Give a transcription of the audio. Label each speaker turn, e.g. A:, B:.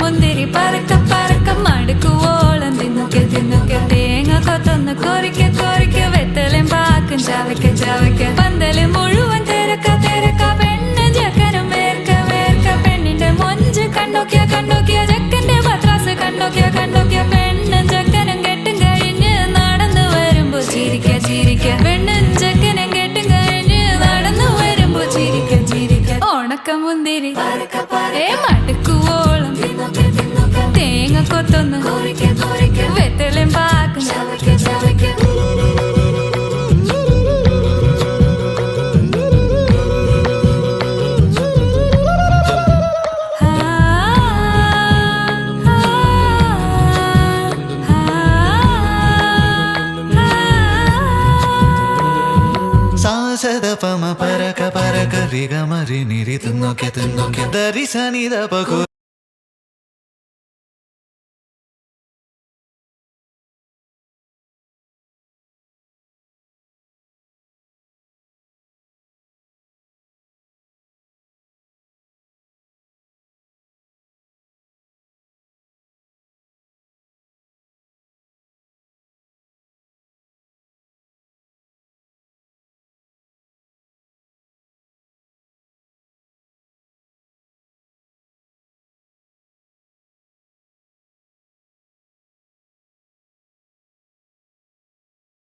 A: മുന്തിരി പറക്ക പറക്ക മടുക്കുവോളം തിന്നുക്കെ തിന്നുക്കെ തേങ്ങ കൊത്തൊന്ന് കൊറിക്ക കൊറിക്ക വെത്തലും പാക്കും ചവയ്ക്ക ചവയ്ക്ക പന്തല് മുഴുവൻ തിരക്ക തിരക്ക പെണ്ണ് ജക്കനും വേർക്ക വേർക്ക പെണ്ണിന്റെ മൊഞ്ച് കണ്ടോക്കിയ കണ്ടോക്കിയ ജക്കന്റെ പത്രാസ് കണ്ടോക്കിയ കണ്ടോക്കിയ പെണ്ണും ജക്കനും കെട്ടും കഴിഞ്ഞ് നടന്നു വരുമ്പോ ചിരിക്ക ചിരിക്ക പെണ്ണും ജക്കനും കെട്ടും കഴിഞ്ഞ് നടന്നു വരുമ്പോ ചിരിക്ക ചിരിക്ക ഉണക്ക മുന്തിരി മടുക്കുവോളം തേങ്ങ കൊത്തൊന്ന് വെത്തലും പാക്കും
B: സാസദപമ പരക പരക രിഗമരി നിരി തിന്നൊക്കെ തിന്നൊക്കെ ദരി സനിദ പകു